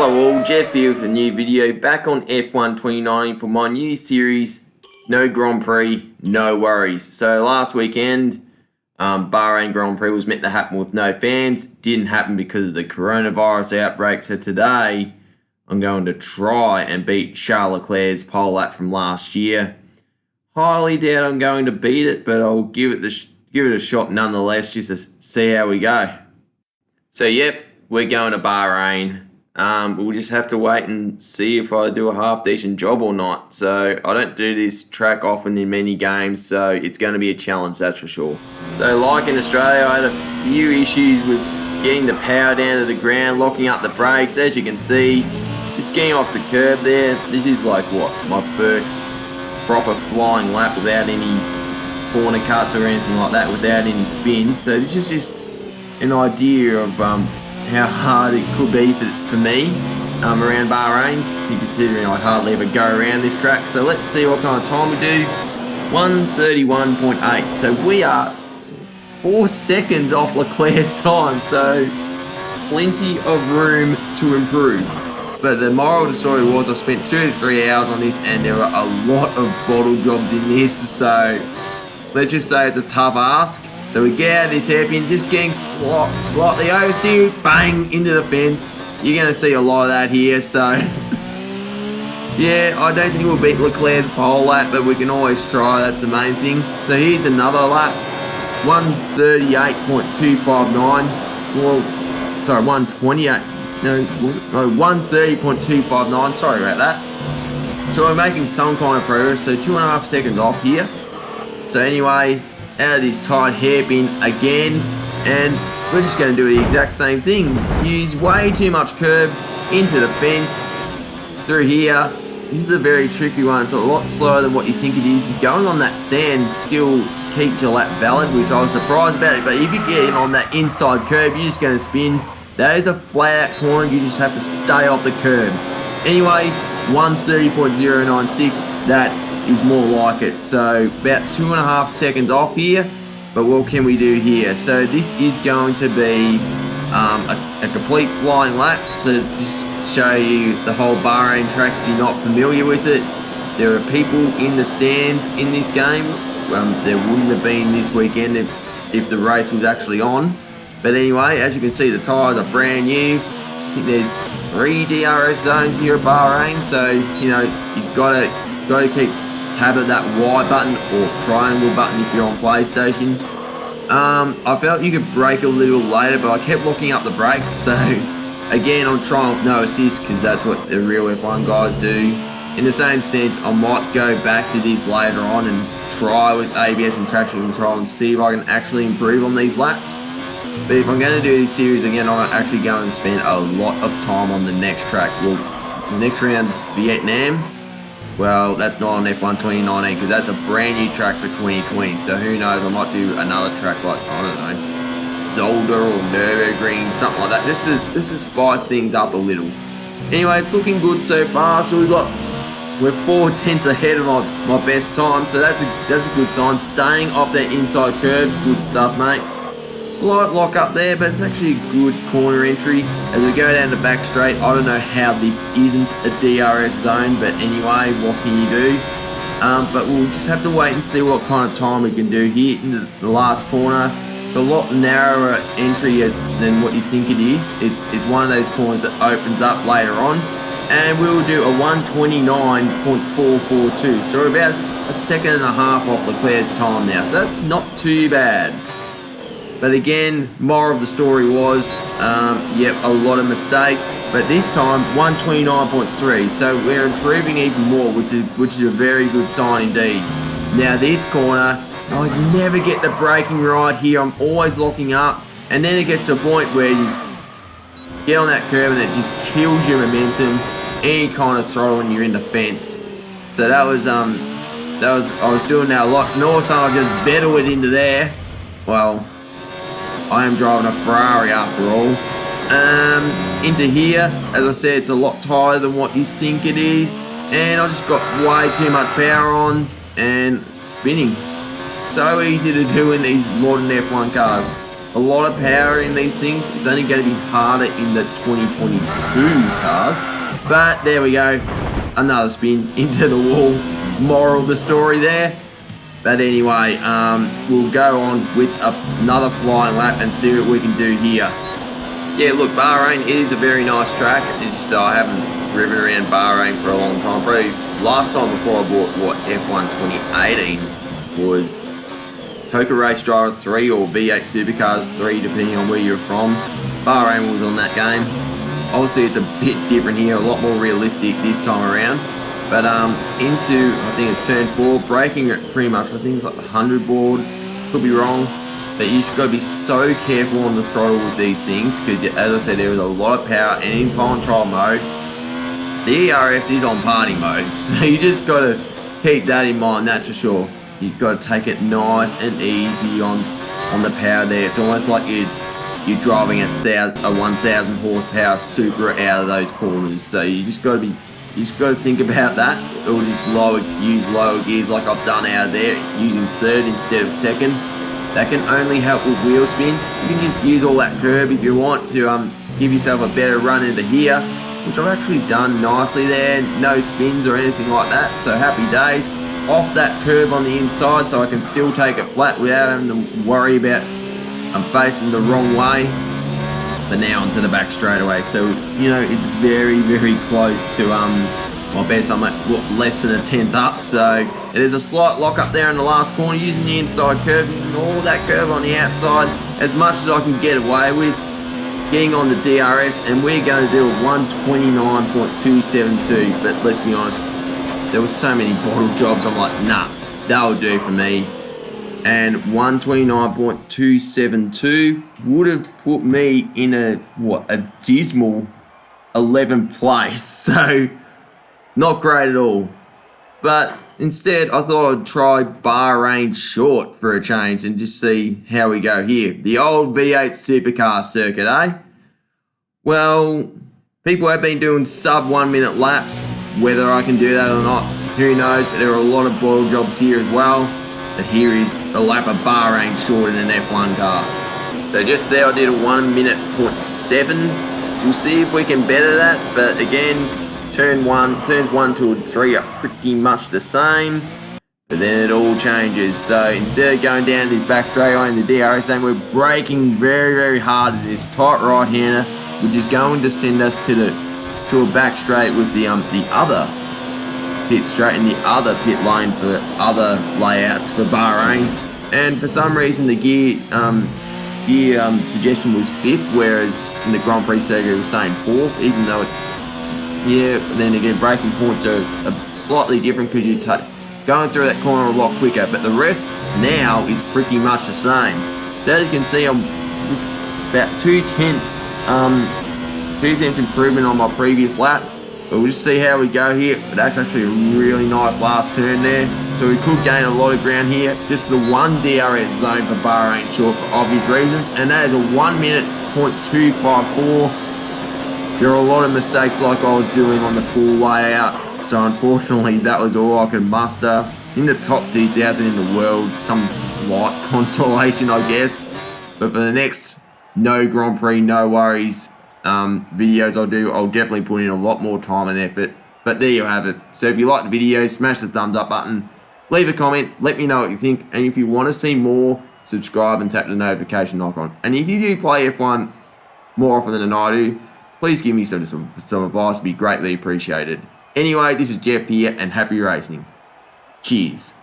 Hello all, Jeff here with a new video back on F1 2019 for my new series, No Grand Prix, No Worries. So last weekend, Bahrain Grand Prix was meant to happen with no fans. Didn't happen because of the coronavirus outbreak. So today, I'm going to try and beat Charles Leclerc's pole lap from last year. Highly doubt I'm going to beat it, but I'll give it a shot nonetheless, just to see how we go. So yep, we're going to Bahrain. We'll just have to wait and see if I do a half decent job or not. So I don't do this track often in many games, so it's going to be a challenge, that's for sure. So like in Australia, I had a few issues with getting the power down to the ground, locking up the brakes. As you can see, just getting off the curb there. This is like what, my first proper flying lap without any corner cuts or anything like that, without any spins. So this is just an idea of how hard it could be for me around Bahrain, considering I hardly ever go around this track. So let's see what kind of time we do. 1:31.8. So we are 4 seconds off Leclerc's time. So plenty of room to improve. But the moral of the story was I spent 2 to 3 hours on this, and there were a lot of bottle jobs in this. So let's just say it's a tough ask. So we get out of this hairpin, just getting slightly oversteered, bang, into the fence. You're going to see a lot of that here, so yeah, I don't think we'll beat Leclerc's pole lap, but we can always try, that's the main thing. So here's another lap, 1:38.259, well, sorry, 1:30.259, sorry about that. So we're making some kind of progress, so 2.5 seconds off here. So anyway, out of this tight hairpin again, and we're just going to do the exact same thing. Use way too much curb into the fence through here. This is a very tricky one. It's a lot slower than what you think it is. Going on that sand still keeps your lap valid, which I was surprised about it. But if you get in on that inside curb, you're just going to spin. That is a flat out corner. You just have to stay off the curb. Anyway, 1:30.096. That is more like it. So about 2.5 seconds off here, but what can we do here? So this is going to be a complete flying lap. So just show you the whole Bahrain track if you're not familiar with it. There are people in the stands in this game. There wouldn't have been this weekend if the race was actually on. But anyway, as you can see, the tyres are brand new. I think there's 3 DRS zones here at Bahrain, so you know you've got to keep tab of that Y button or triangle button if you're on PlayStation. I felt you could brake a little later, but I kept locking up the brakes. So again, I'm trying with no assist because that's what the real F1 guys do. In the same sense, I might go back to this later on and try with ABS and traction control and see if I can actually improve on these laps. But if I'm going to do this series again, I'm actually going to spend a lot of time on the next track. Well, the next round's Vietnam. Well, that's not on F1 2019 because that's a brand new track for 2020. So who knows, I might do another track like, I don't know, Zolder or Nürburgring, something like that, just to spice things up a little. Anyway, it's looking good so far. So we're 4 tenths ahead of my best time. So that's a good sign. Staying off that inside curb, good stuff, mate. Slight lock up there, but it's actually a good corner entry. As we go down the back straight, I don't know how this isn't a DRS zone, but anyway, what can you do? But we'll just have to wait and see what kind of time we can do here in the last corner. It's a lot narrower entry than what you think it is. It's one of those corners that opens up later on, and we'll do a 1:29.442. So we're about a second and a half off Leclerc's time now, so that's not too bad. But again, moral of the story was, yep, a lot of mistakes. But this time, 1:29.3. So we're improving even more, which is a very good sign indeed. Now this corner, I never get the braking right here. I'm always locking up, and then it gets to a point where you just get on that curve and it just kills your momentum. Any kind of throttle and you're in the fence. So I was doing that a lot, and all of a sudden I just battle it into there. Well, I am driving a Ferrari after all. Into here, as I said, it's a lot tighter than what you think it is, and I just got way too much power on and spinning. So easy to do in these modern F1 cars. a lot of power in these things. It's only going to be harder in the 2022 cars. But there we go. Another spin into the wall. Moral of the story there. But anyway, we'll go on with another flying lap and see what we can do here. Yeah, look, Bahrain is a very nice track. It's just I haven't driven around Bahrain for a long time. Probably last time before I bought F1 2018 was Toka Race Driver 3 or V8 Supercars 3, depending on where you're from. Bahrain was on that game. Obviously, it's a bit different here, a lot more realistic this time around. But into, I think it's turn 4, braking at pretty much, I think it's like the 100 board. Could be wrong. But you just got to be so careful on the throttle with these things because, as I said, there is a lot of power. And in time trial mode, the ERS is on party mode. So you just got to keep that in mind, that's for sure. You've got to take it nice and easy on the power there. It's almost like you're driving a 1,000 horsepower Supra out of those corners. So you just got to think about that. Or just use lower gears like I've done out there, using third instead of second. That can only help with wheel spin. You can just use all that curb if you want to give yourself a better run into here, which I've actually done nicely there. No spins or anything like that, so happy days. Off that curb on the inside so I can still take it flat without having to worry about I'm facing the wrong way. But now onto the back straightaway. So, you know, it's very, very close to my best. I'm at less than a tenth up, so there's a slight lock up there in the last corner, using the inside curve, using all that curve on the outside as much as I can get away with, getting on the DRS, and we're going to do a 129.272. But let's be honest, there were so many bottle jobs, I'm like, nah, that'll do for me. And 129.272 would have put me in a dismal 11th place. So not great at all. But instead, I thought I'd try Bahrain short for a change and just see how we go here. The old V8 supercar circuit, eh? Well, people have been doing sub 1 minute laps. Whether I can do that or not, who knows? But there are a lot of bottle jobs here as well. But here is a lap of Bahrain short in an F1 car. So just there I did a 1 minute point 7. We'll see if we can better that. But again, turns 1 to 3 are pretty much the same. But then it all changes. So instead of going down the back straightaway in the DRS lane, we're braking very, very hard at this tight right-hander, which is going to send us to a back straight with the other pit straight in the other pit lane for other layouts for Bahrain. And for some reason the gear suggestion was 5th, whereas in the Grand Prix circuit it was saying 4th, even though it's, yeah, then again braking points are slightly different because you're going through that corner a lot quicker, but the rest now is pretty much the same. So as you can see, I'm just about 2/10 improvement on my previous lap. But we'll just see how we go here. But that's actually a really nice last turn there. So we could gain a lot of ground here. Just the one DRS zone for Bahrain short for obvious reasons. And that is a 1 minute point 254. There are a lot of mistakes like I was doing on the full layout. So unfortunately that was all I could muster. In the top 2,000 in the world, some slight consolation I guess. But for the next no Grand Prix, no worries videos I'll definitely put in a lot more time and effort. But there you have it. So if you like the video, smash the thumbs up button, leave a comment, let me know what you think, and if you want to see more, subscribe and tap the notification icon. And if you do play F1 more often than I do, please give me some advice, it'd be greatly appreciated. Anyway, this is Jeff here, and happy racing. Cheers.